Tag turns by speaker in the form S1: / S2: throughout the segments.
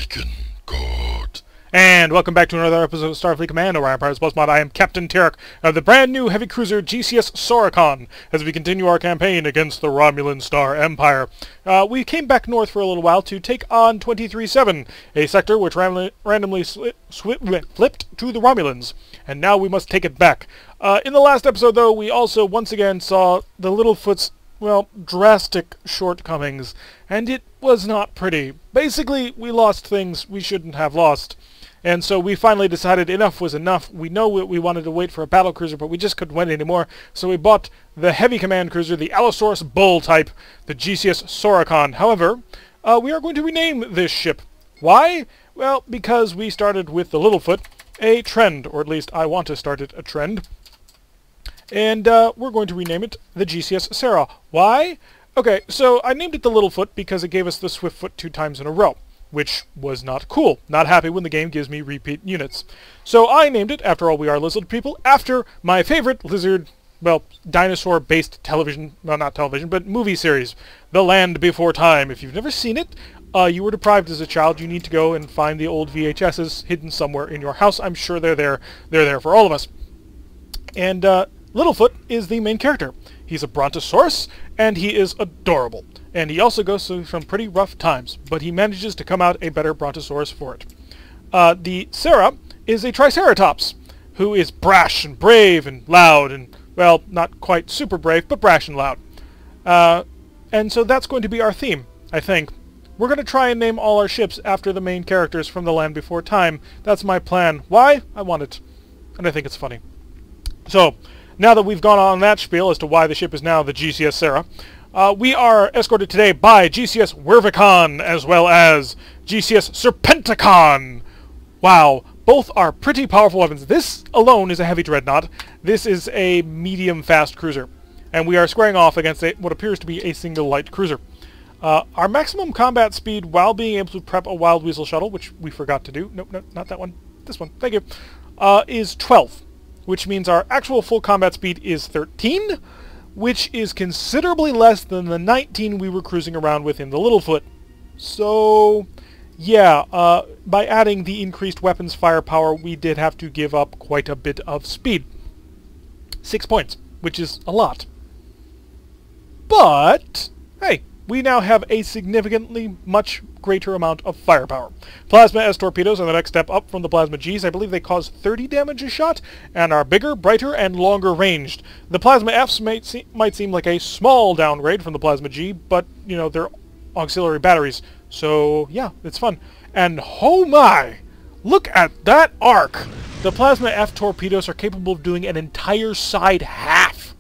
S1: Forsaken God.
S2: And welcome back to another episode of Starfleet Commando, where Empires Plus Mod. I am Captain Terek of the brand new heavy cruiser GCS Soricon, as we continue our campaign against the Romulan Star Empire. We came back north for a little while to take on 23-7, a sector which randomly flipped to the Romulans, and now we must take it back. In the last episode, though, we also once again saw the Littlefoot's, well, drastic shortcomings, and it was not pretty. Basically, we lost things we shouldn't have lost. And so we finally decided enough was enough. We know we wanted to wait for a battle cruiser, but we just couldn't wait anymore. So we bought the heavy command cruiser, the Allosaurus Bull type, the GCS Soricon. However, we are going to rename this ship. Why? Well, because we started with the Littlefoot, a trend, or at least I want to start it a trend. And we're going to rename it the GCS Sarah. Why? Okay, so I named it the Littlefoot because it gave us the Swiftfoot 2 times in a row, which was not cool. Not happy when the game gives me repeat units. So I named it, after all we are lizard people, after my favorite lizard, well, dinosaur-based television, well, not television, but movie series, The Land Before Time. If you've never seen it, you were deprived as a child, you need to go and find the old VHSs hidden somewhere in your house. I'm sure they're there. They're there for all of us. And Littlefoot is the main character. He's a brontosaurus, and he is adorable. And he also goes through some pretty rough times, but he manages to come out a better brontosaurus for it. The Sarah is a triceratops, who is brash and brave and loud and, well, not quite super brave, but brash and loud. And so that's going to be our theme, I think. We're going to try and name all our ships after the main characters from The Land Before Time. That's my plan. Why? I want it. And I think it's funny. So, now that we've gone on that spiel as to why the ship is now the GCS Sarah, we are escorted today by GCS Wervicon as well as GCS Serpenticon. Wow, both are pretty powerful weapons. This alone is a heavy dreadnought. This is a medium-fast cruiser. And we are squaring off against what appears to be a single light cruiser. Our maximum combat speed while being able to prep a Wild Weasel shuttle, which we forgot to do, nope, not that one, this one, thank you, is 12. Which means our actual full combat speed is 13, which is considerably less than the 19 we were cruising around with in the Littlefoot. So, yeah, by adding the increased weapons firepower, we did have to give up quite a bit of speed. 6 points, which is a lot. But, hey, we now have a significantly much greater amount of firepower. Plasma S torpedoes are the next step up from the Plasma Gs. I believe they cause 30 damage a shot, and are bigger, brighter, and longer ranged. The Plasma Fs might seem like a small downgrade from the Plasma G, but, you know, they're auxiliary batteries. So, yeah, it's fun. And, oh my! Look at that arc! The Plasma F torpedoes are capable of doing an entire side half.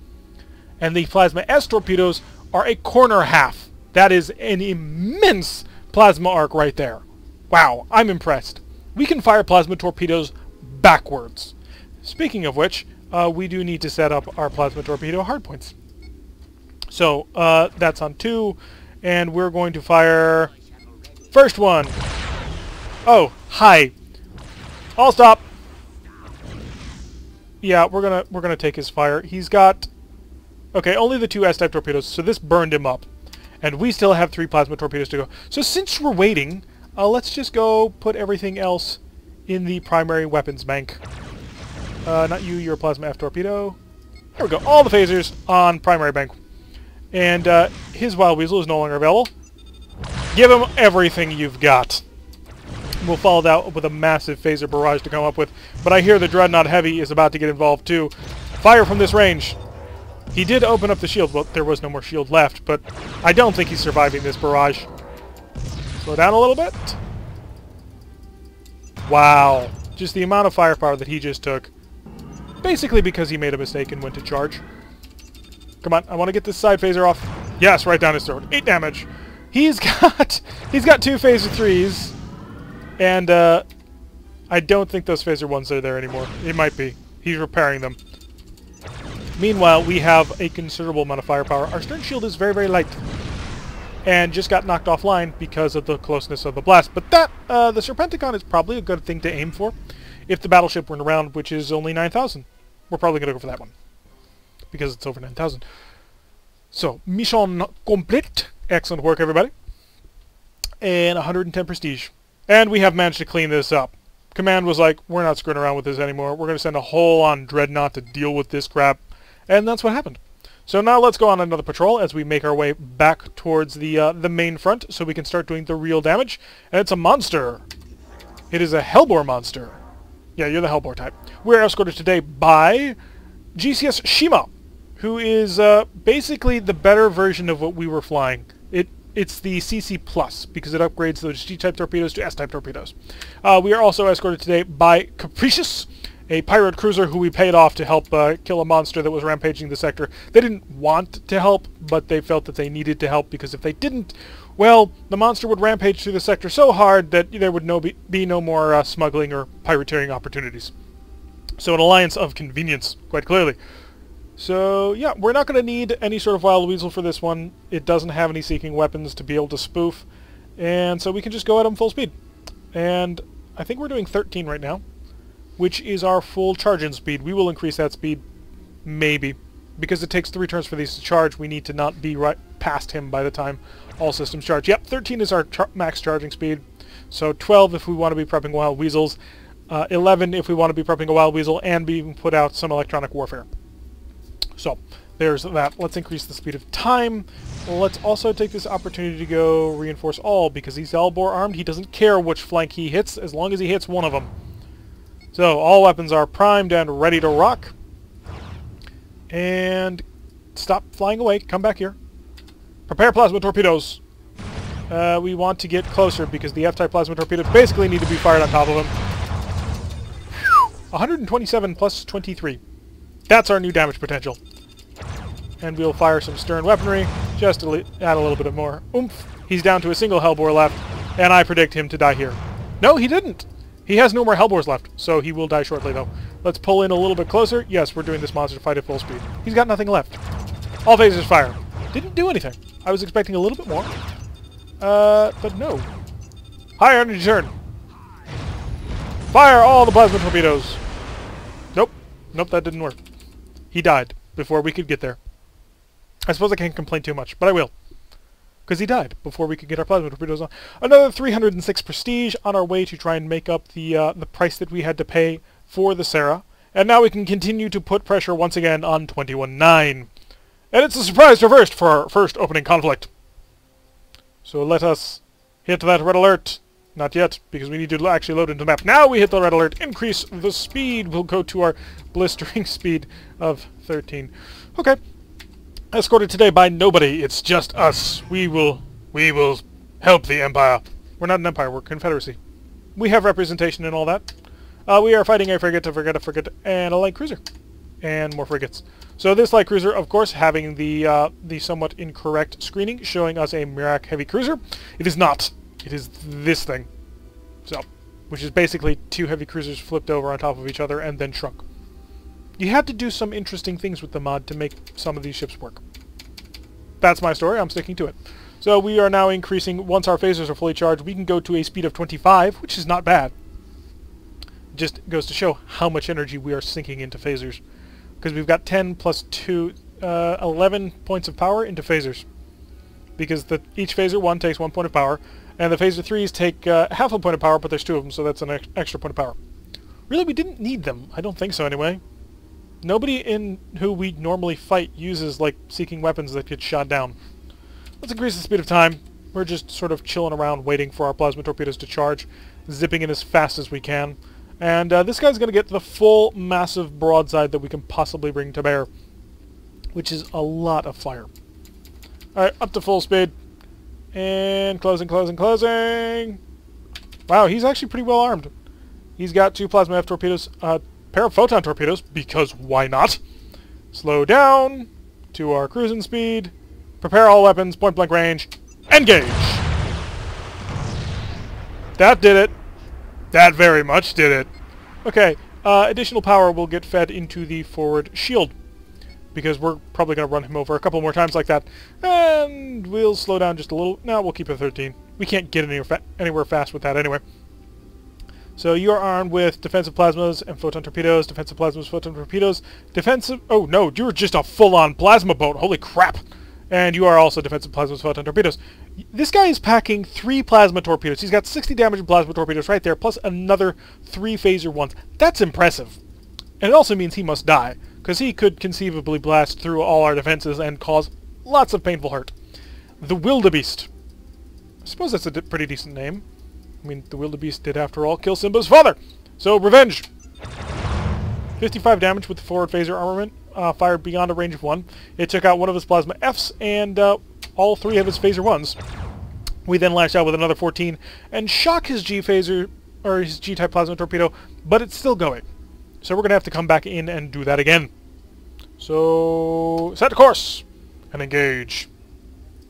S2: And the Plasma S torpedoes are a corner half. That is an immense plasma arc right there. Wow, I'm impressed. We can fire plasma torpedoes backwards. Speaking of which, we do need to set up our plasma torpedo hardpoints. So, that's on 2, and we're going to fire... First one! Oh, hi. All stop! Yeah, we're gonna take his fire. He's got... Okay, only the 2 S-type torpedoes, so this burned him up. And we still have 3 plasma torpedoes to go. So since we're waiting, let's just go put everything else in the primary weapons bank. Not you, you're a plasma F torpedo. There we go. All the phasers on primary bank. And his Wild Weasel is no longer available. Give him everything you've got. We'll follow that with a massive phaser barrage to come up with. But I hear the Dreadnought Heavy is about to get involved too. Fire from this range. He did open up the shield. Well, there was no more shield left, but I don't think he's surviving this barrage. Slow down a little bit. Wow. Just the amount of firepower that he just took. Basically because he made a mistake and went to charge. Come on, I want to get this side phaser off. Yes, right down his throat. 8 damage. He's got 2 phaser 3s. And I don't think those phaser 1s are there anymore. It might be. He's repairing them. Meanwhile, we have a considerable amount of firepower. Our stern shield is very, very light. And just got knocked offline because of the closeness of the blast. But that, the Serpenticon is probably a good thing to aim for. If the battleship weren't around, which is only 9,000. We're probably going to go for that one. Because it's over 9,000. So, mission complete. Excellent work, everybody. And 110 prestige. And we have managed to clean this up. Command was like, we're not screwing around with this anymore. We're going to send a whole-on dreadnought to deal with this crap. And that's what happened. So now let's go on another patrol as we make our way back towards the main front so we can start doing the real damage. And it's a monster. It is a Hellbore monster. Yeah, you're the Hellbore type. We're escorted today by GCS Shima, who is basically the better version of what we were flying. It's the CC Plus, because it upgrades those G-type torpedoes to S-type torpedoes. We are also escorted today by Capricious, a pirate cruiser who we paid off to help kill a monster that was rampaging the sector. They didn't want to help, but they felt that they needed to help, because if they didn't, well, the monster would rampage through the sector so hard that there would be no more smuggling or pirateering opportunities. So an alliance of convenience, quite clearly. So, yeah, we're not going to need any sort of Wild Weasel for this one. It doesn't have any seeking weapons to be able to spoof. And so we can just go at them full speed. And I think we're doing 13 right now, which is our full charge-in speed. We will increase that speed, maybe. Because it takes 3 turns for these to charge, we need to not be right past him by the time all systems charge. Yep, 13 is our max charging speed. So 12 if we want to be prepping Wild Weasels. 11 if we want to be prepping a Wild Weasel and be put out some electronic warfare. So, there's that. Let's increase the speed of time. Let's also take this opportunity to go reinforce all, because he's Hellbore armed. He doesn't care which flank he hits, as long as he hits one of them. So, all weapons are primed and ready to rock. And stop flying away. Come back here. Prepare plasma torpedoes. We want to get closer, because the F-type plasma torpedoes basically need to be fired on top of him. 127 plus 23. That's our new damage potential. And we'll fire some stern weaponry, just to add a little bit of more oomph. He's down to a single Hellbore left, and I predict him to die here. No, he didn't! He has no more Hellbores left, so he will die shortly, though. Let's pull in a little bit closer. Yes, we're doing this monster fight at full speed. He's got nothing left. All phasers fire. Didn't do anything. I was expecting a little bit more. But no. Higher energy turn. Fire all the plasma torpedoes. Nope. Nope, that didn't work. He died before we could get there. I suppose I can't complain too much, but I will. Because he died before we could get our plasma torpedoes on. Another 306 prestige on our way to try and make up the price that we had to pay for the Sarah. And now we can continue to put pressure once again on 21-9. And it's a surprise reversed for our first opening conflict. So let us hit that red alert. Not yet, because we need to actually load into the map. Now we hit the red alert. Increase the speed. We'll go to our blistering speed of 13. Okay. Escorted today by nobody. It's just us. We will help the Empire. We're not an Empire. We're a Confederacy. We have representation and all that. We are fighting a frigate, and a light cruiser. And more frigates. So this light cruiser, of course, having the somewhat incorrect screening, showing us a Merak heavy cruiser. It is not. It is this thing. So, which is basically 2 heavy cruisers flipped over on top of each other and then shrunk. You had to do some interesting things with the mod to make some of these ships work. That's my story. I'm sticking to it. So we are now increasing, once our phasers are fully charged, we can go to a speed of 25, which is not bad. Just goes to show how much energy we are sinking into phasers. Because we've got 10 plus 2, 11 points of power into phasers. Because each phaser 1 takes 1 point of power, and the phaser 3s take half a point of power, but there's 2 of them, so that's an extra point of power. Really, we didn't need them. I don't think so, anyway. Nobody in who we normally fight uses, like, seeking weapons that get shot down. Let's increase the speed of time. We're just sort of chilling around waiting for our plasma torpedoes to charge, zipping in as fast as we can. And this guy's going to get the full, massive broadside that we can possibly bring to bear, which is a lot of fire. Alright, up to full speed. And closing. Wow, he's actually pretty well armed. He's got 2 plasma F torpedoes, pair of photon torpedoes, because why not? Slow down to our cruising speed. Prepare all weapons, point blank range. Engage! That did it. That very much did it. Okay, additional power will get fed into the forward shield, because we're probably going to run him over a couple more times like that. And we'll slow down just a little. No, we'll keep it 13. We can't get anywhere fast with that anyway. So you are armed with defensive plasmas and photon torpedoes, defensive plasmas, photon torpedoes, defensive... Oh no, you're just a full-on plasma boat. Holy crap. And you are also defensive plasma photon torpedoes. This guy is packing 3 plasma torpedoes. He's got 60 damage in plasma torpedoes right there, plus another 3 phaser ones. That's impressive. And it also means he must die, because he could conceivably blast through all our defenses and cause lots of painful hurt. The Wildebeest. I suppose that's a pretty decent name. I mean, the Wildebeest did, after all, kill Simba's father. So, revenge. 55 damage with the forward phaser armament, fired beyond a range of 1. It took out one of his plasma Fs and all 3 of his phaser 1s. We then lash out with another 14 and shock his G phaser, or his G-type plasma torpedo, but it's still going. So we're going to have to come back in and do that again. So, set to course and engage.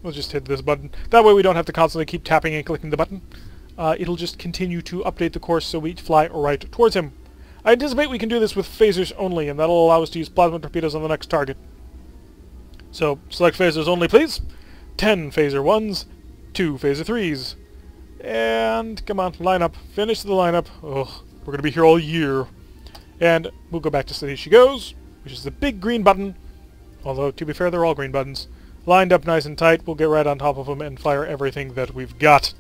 S2: We'll just hit this button. That way we don't have to constantly keep tapping and clicking the button. It'll just continue to update the course so we fly right towards him. I anticipate we can do this with phasers only, and that'll allow us to use plasma torpedoes on the next target. So, select phasers only, please. 10 phaser 1s, 2 phaser 3s. And, come on, line up. Finish the lineup. Ugh, we're going to be here all year. And we'll go back to Steady She Goes, which is the big green button. Although, to be fair, they're all green buttons. Lined up nice and tight, we'll get right on top of him and fire everything that we've got.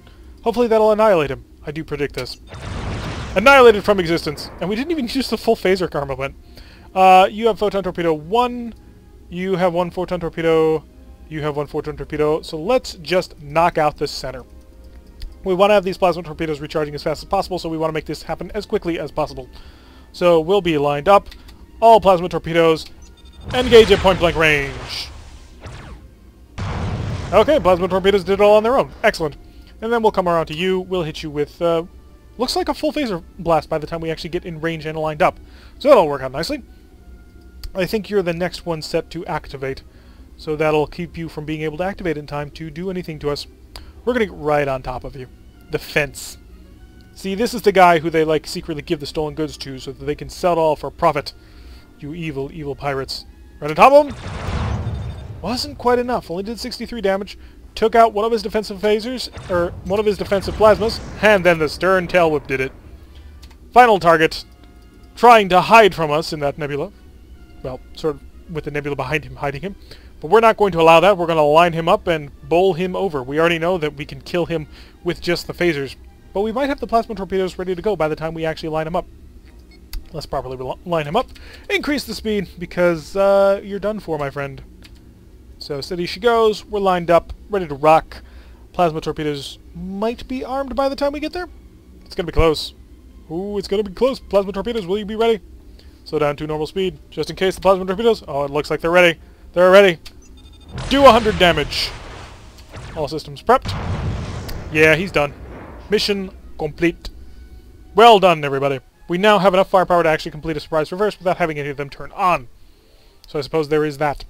S2: Hopefully that'll annihilate him. I do predict this. Annihilated from existence. And we didn't even use the full phaser armament. You have Photon Torpedo 1. You have 1 Photon Torpedo. You have 1 Photon Torpedo. So let's just knock out this center. We want to have these plasma torpedoes recharging as fast as possible, so we want to make this happen as quickly as possible. So we'll be lined up. All plasma torpedoes. Engage at point-blank range. Okay, plasma torpedoes did it all on their own. Excellent. And then we'll come around to you. We'll hit you with... looks like a full phaser blast by the time we actually get in range and lined up. So that'll work out nicely. I think you're the next one set to activate. So that'll keep you from being able to activate in time to do anything to us. We're going to get right on top of you. The fence. See, this is the guy who they, like, secretly give the stolen goods to so that they can sell it all for profit. You evil, evil pirates. Right on top of him? Wasn't quite enough. Only did 63 damage. Took out one of his defensive phasers, or one of his defensive plasmas, and then the stern tail whip did it. Final target, trying to hide from us in that nebula. Well, sort of with the nebula behind him, hiding him. But we're not going to allow that. We're going to line him up and bowl him over. We already know that we can kill him with just the phasers. But we might have the plasma torpedoes ready to go by the time we actually line him up. Let's properly line him up. Increase the speed, because you're done for, my friend. So, steady she goes. We're lined up, ready to rock. Plasma torpedoes might be armed by the time we get there. It's going to be close. Ooh, it's going to be close. Plasma torpedoes, will you be ready? Slow down to normal speed, just in case the plasma torpedoes... Oh, it looks like they're ready. They're ready. Do 100 damage. All systems prepped. Yeah, he's done. Mission complete. Well done, everybody. We now have enough firepower to actually complete a surprise reverse without having any of them turn on. So I suppose there is that.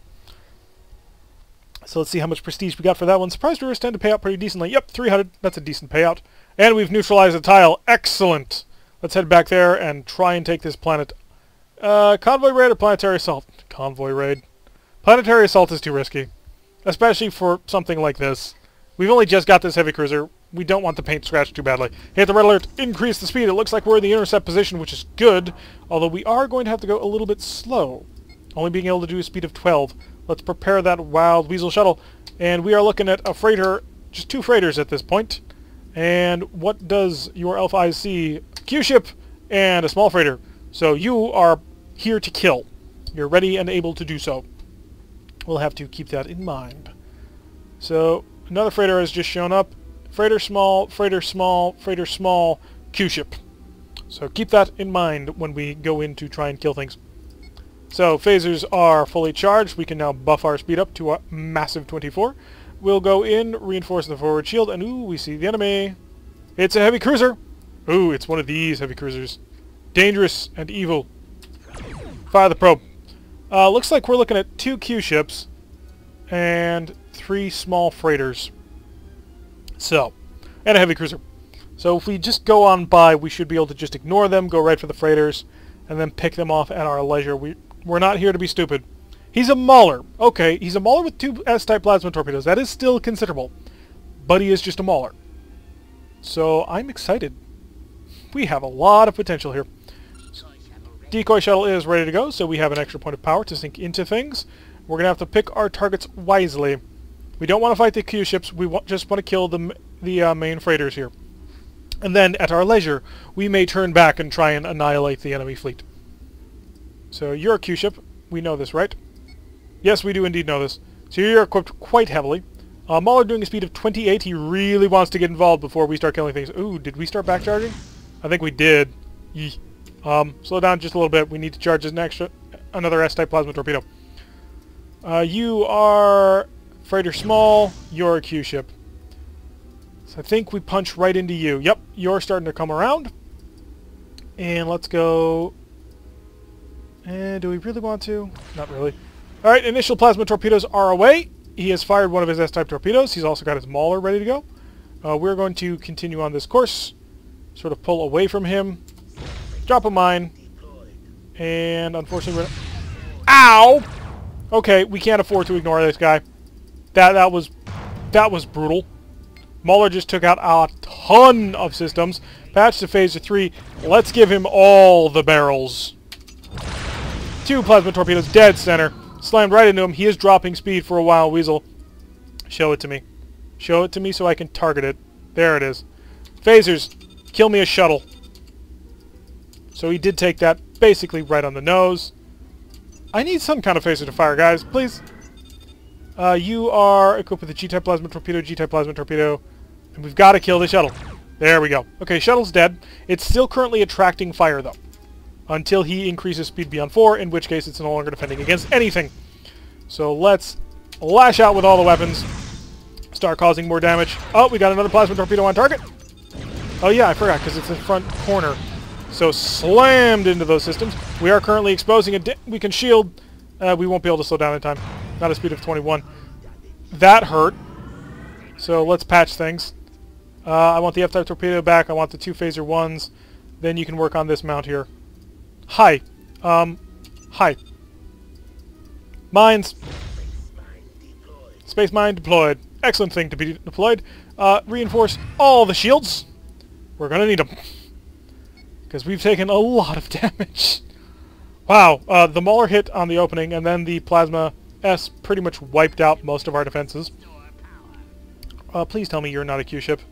S2: So let's see how much prestige we got for that one. Surprise reverse tend to pay out pretty decently. Yep, 300. That's a decent payout. And we've neutralized the tile. Excellent. Let's head back there and try and take this planet. Convoy raid or planetary assault? Convoy raid. Planetary assault is too risky. Especially for something like this. We've only just got this heavy cruiser. We don't want the paint scratched too badly. Hit the red alert. Increase the speed. It looks like we're in the intercept position, which is good. Although we are going to have to go a little bit slow. Only being able to do a speed of 12. Let's prepare that Wild Weasel shuttle. And we are looking at a freighter, just 2 freighters at this point. And what does your elf eyes see? Q-ship and a small freighter. So you are here to kill. You're ready and able to do so. We'll have to keep that in mind. So another freighter has just shown up. Freighter small, freighter small, freighter small, Q-ship. So keep that in mind when we go in to try and kill things. So phasers are fully charged. We can now buff our speed up to a massive 24. We'll go in, reinforce the forward shield, and ooh, we see the enemy. It's a heavy cruiser. Ooh, it's one of these heavy cruisers. Dangerous and evil. Fire the probe. Looks like we're looking at 2 Q-ships and 3 small freighters. So, and a heavy cruiser. So if we just go on by, we should be able to just ignore them, go right for the freighters, and then pick them off at our leisure. We're not here to be stupid. He's a mauler. Okay, he's a mauler with 2 S-type plasma torpedoes. That is still considerable. But he is just a mauler. So I'm excited. We have a lot of potential here. Decoy shuttle is ready to go, so we have an extra point of power to sink into things. We're going to have to pick our targets wisely. We don't want to fight the Q-ships. We just want to kill the main freighters here. And then, at our leisure, we may turn back and try and annihilate the enemy fleet. So, you're a Q-ship. We know this, right? Yes, we do indeed know this. So you're equipped quite heavily. Mauler doing a speed of 28. He really wants to get involved before we start killing things. Ooh, did we start backcharging? I think we did. Yee. Slow down just a little bit. We need to charge another S-type plasma torpedo. You are freighter small. You're a Q-ship. So I think we punch right into you. Yep, you're starting to come around. And let's go... And do we really want to? Not really. Alright, initial plasma torpedoes are away. He has fired one of his S-type torpedoes. He's also got his Mauler ready to go. We're going to continue on this course. Sort of pull away from him. Drop a mine. And unfortunately we're... Ow! Okay, we can't afford to ignore this guy. That was brutal. Mauler just took out a ton of systems. Patch to Phaser 3. Let's give him all the barrels. 2 plasma torpedoes, dead center. Slammed right into him. He is dropping speed for a while, Weasel. Show it to me. Show it to me so I can target it. There it is. Phasers, kill me a shuttle. So he did take that basically right on the nose. I need some kind of phaser to fire, guys, please. You are equipped with a G-type plasma torpedo, G-type plasma torpedo. And we've got to kill the shuttle. There we go. Okay, shuttle's dead. It's still currently attracting fire, though. Until he increases speed beyond 4, in which case it's no longer defending against anything. So let's lash out with all the weapons. Start causing more damage. Oh, we got another plasma torpedo on target. Oh yeah, I forgot, because it's in front corner. So slammed into those systems. We are currently exposing it. We can shield. We won't be able to slow down in time. Not a speed of 21. That hurt. So let's patch things. I want the F-type torpedo back. I want the 2 phaser 1s. Then you can work on this mount here. Hi. Hi. Mines. Space mine deployed. Excellent thing to be deployed. Reinforce all the shields. We're gonna need them. Because we've taken a lot of damage. Wow. The Mauler hit on the opening, and then the Plasma S pretty much wiped out most of our defenses. Please tell me you're not a Q-ship.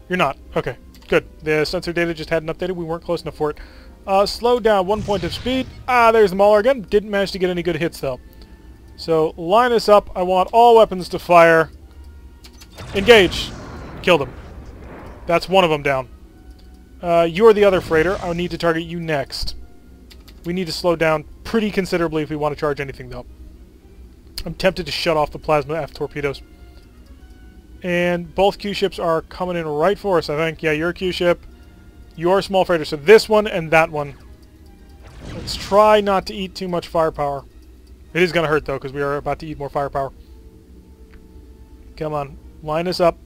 S2: You're not. Okay. Good. The sensor data just hadn't updated. We weren't close enough for it. Slow down 1 point of speed. There's the Mauler again. Didn't manage to get any good hits, though. So, line us up. I want all weapons to fire. Engage. Kill them. That's one of them down. You're the other freighter. I need to target you next. We need to slow down pretty considerably if we want to charge anything, though. I'm tempted to shut off the Plasma F torpedoes. And both Q-ships are coming in right for us, I think. Yeah, you're a Q-ship. You're a small freighter. So this one and that one. Let's try not to eat too much firepower. It is going to hurt, though, because we are about to eat more firepower. Come on. Line us up.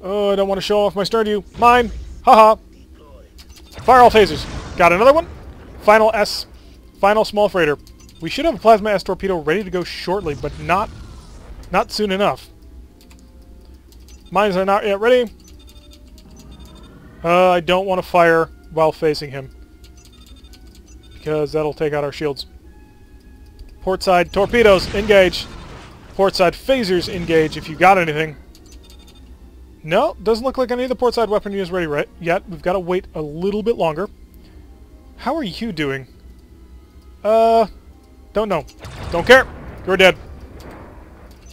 S2: Oh, I don't want to show off my stern to you. Mine! Haha! Fire all phasers. Got another one. Final S. Final small freighter. We should have a Plasma S torpedo ready to go shortly, but not soon enough. Mines are not yet ready. I don't want to fire while facing him, because that'll take out our shields. Port side torpedoes, engage. Port side phasers, engage if you got anything. No, doesn't look like any of the port side weaponry is ready yet. We've got to wait a little bit longer. How are you doing? Don't know. Don't care. You're dead.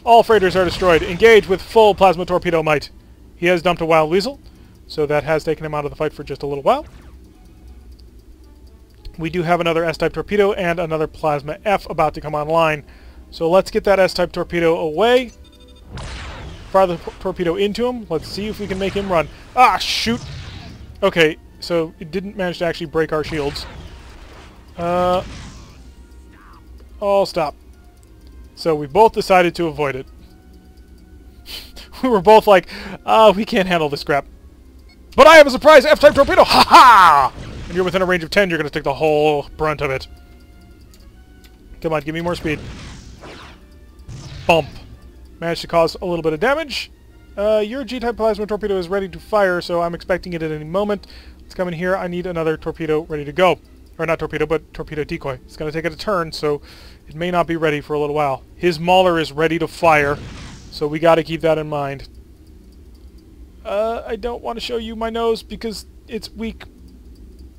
S2: All freighters are destroyed. Engage with full plasma torpedo might. He has dumped a Wild Weasel, so that has taken him out of the fight for just a little while. We do have another S-type torpedo and another Plasma F about to come online. So let's get that S-type torpedo away. Fire the torpedo into him. Let's see if we can make him run. Ah, shoot! Okay, so it didn't manage to actually break our shields. Oh, stop. So we both decided to avoid it. We were both like, we can't handle this crap. But I have a surprise F-type torpedo! Ha-ha! When you're within a range of 10, you're going to take the whole brunt of it. Come on, give me more speed. Bump. Managed to cause a little bit of damage. Your G-type plasma torpedo is ready to fire, so I'm expecting it at any moment. Let's come in here. I need another torpedo ready to go. Or not torpedo, but torpedo decoy. It's going to take it a turn, so It may not be ready for a little while. His Mauler is ready to fire, so we got to keep that in mind. I don't want to show you my nose because it's weak.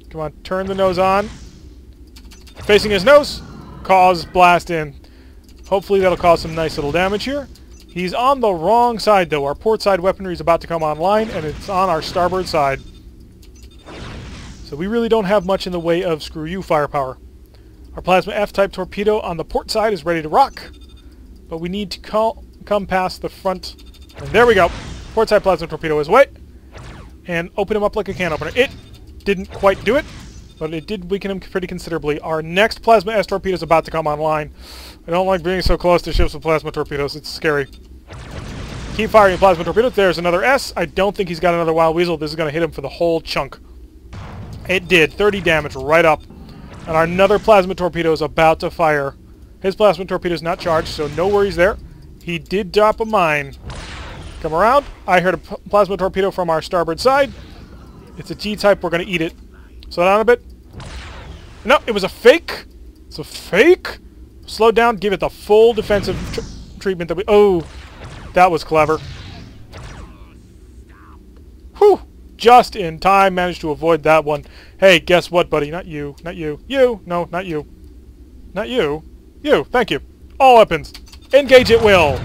S2: Come on, turn the nose on. Facing his nose, cause blast in. Hopefully that'll cause some nice little damage here. He's on the wrong side though. Our port side weaponry is about to come online and it's on our starboard side. So we really don't have much in the way of screw you firepower. Our Plasma F-type torpedo on the port side is ready to rock. But we need to come past the front. And there we go. Port side plasma torpedo is away. And open him up like a can opener. It didn't quite do it, but it did weaken him pretty considerably. Our next Plasma S torpedo is about to come online. I don't like being so close to ships with plasma torpedoes. It's scary. Keep firing plasma torpedoes. There's another S. I don't think he's got another Wild Weasel. This is going to hit him for the whole chunk. It did. 30 damage right up. And our another plasma torpedo is about to fire. His plasma torpedo is not charged, so no worries there. He did drop a mine. Come around. I heard a plasma torpedo from our starboard side. It's a G-type. We're going to eat it. Slow down a bit. No, it was a fake. It's a fake. Slow down. Give it the full defensive treatment that we... Oh, that was clever. Whew. Just in time. Managed to avoid that one. Hey, guess what, buddy? Not you. Not you. You. No, not you. Not you. You. Thank you. All weapons. Engage at will.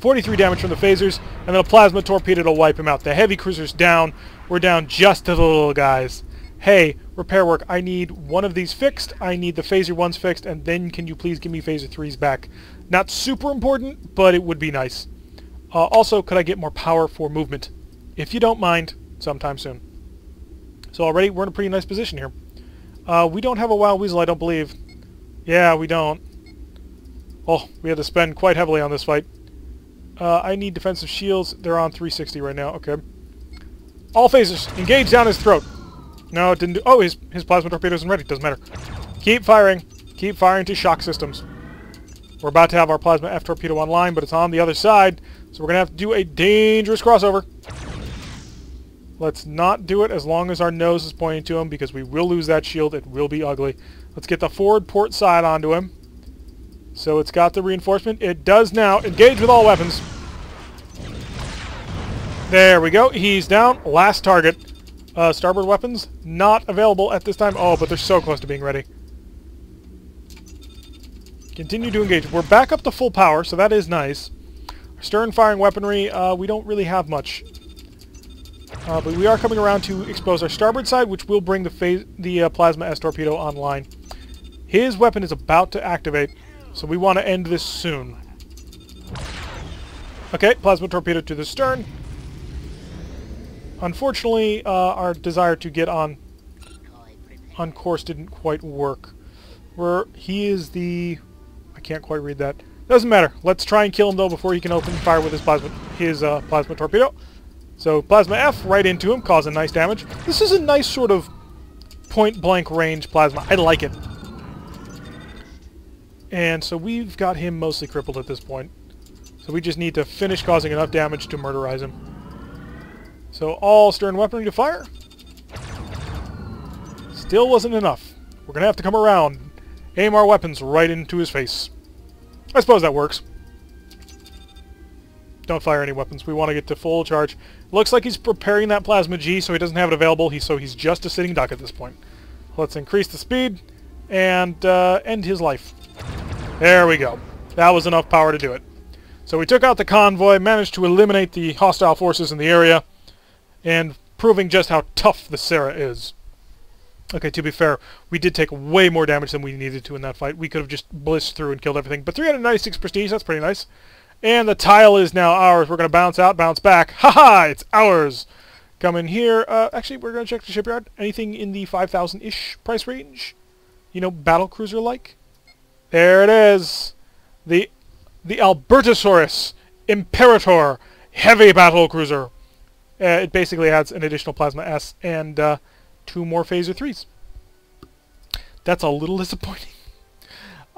S2: 43 damage from the phasers, and then a plasma torpedo to wipe him out. The heavy cruiser's down. We're down just to the little guys. Hey, repair work, I need one of these fixed. I need the phaser 1s fixed, and then can you please give me phaser 3s back? Not super important, but it would be nice. Also, could I get more power for movement? If you don't mind, sometime soon. So already, we're in a pretty nice position here. We don't have a Wild Weasel, I don't believe. Yeah, we don't. Oh, we had to spend quite heavily on this fight. I need defensive shields. They're on 360 right now. Okay. All phasers. Engage down his throat. No, it didn't do... Oh, his plasma torpedo isn't ready. Doesn't matter. Keep firing. Keep firing to shock systems. We're about to have our plasma F torpedo online, but it's on the other side. So we're going to have to do a dangerous crossover. Let's not do it as long as our nose is pointing to him, because we will lose that shield. It will be ugly. Let's get the forward port side onto him. So it's got the reinforcement. It does now. Engage with all weapons. There we go. He's down. Last target. Starboard weapons not available at this time. Oh, but they're so close to being ready. Continue to engage. We're back up to full power, so that is nice. Stern firing weaponry, we don't really have much. But we are coming around to expose our starboard side, which will bring the Plasma S torpedo online. His weapon is about to activate. So we want to end this soon. Okay, plasma torpedo to the stern. Unfortunately, our desire to get on course didn't quite work. He is the... I can't quite read that. Doesn't matter. Let's try and kill him though before he can open fire with his plasma torpedo. So plasma F right into him, causing nice damage. This is a nice sort of point-blank range plasma. I like it. And so we've got him mostly crippled at this point. So we just need to finish causing enough damage to murderize him. So all stern weaponry to fire. Still wasn't enough. We're going to have to come around. Aim our weapons right into his face. I suppose that works. Don't fire any weapons. We want to get to full charge. Looks like he's preparing that plasma G, so he doesn't have it available. So he's just a sitting duck at this point. Let's increase the speed and end his life. There we go. That was enough power to do it. So we took out the convoy, managed to eliminate the hostile forces in the area, and proving just how tough the Sarah is. Okay, to be fair, we did take way more damage than we needed to in that fight. We could have just blitzed through and killed everything. But 396 prestige, that's pretty nice. And the tile is now ours. We're going to bounce out, bounce back. Ha-ha! It's ours! Come in here. Actually, we're going to check the shipyard. Anything in the 5,000-ish price range? You know, battle cruiser-like? There it is. The Albertosaurus Imperator heavy battle cruiser. It basically adds an additional Plasma S and 2 more Phaser 3s. That's a little disappointing.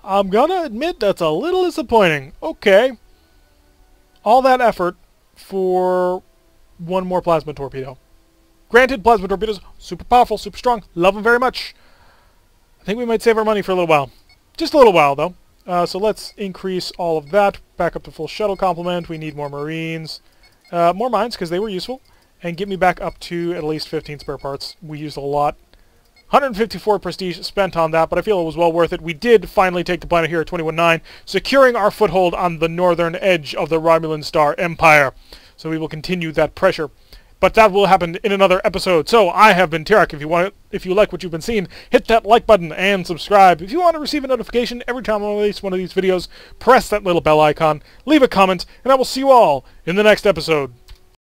S2: I'm gonna admit that's a little disappointing. Okay. All that effort for 1 more Plasma Torpedo. Granted, Plasma Torpedoes, super powerful, super strong. Love them very much. I think we might save our money for a little while. Just a little while, though. So let's increase all of that back up to full shuttle complement. We need more Marines. More mines, because they were useful. And get me back up to at least 15 spare parts. We used a lot. 154 prestige spent on that, but I feel it was well worth it. We did finally take the planet here at 21-9, securing our foothold on the northern edge of the Romulan Star Empire. So we will continue that pressure. But that will happen in another episode. So I have been Tirak. If you like what you've been seeing, hit that like button and subscribe. If you want to receive a notification every time I release one of these videos, press that little bell icon, leave a comment, and I will see you all in the next episode.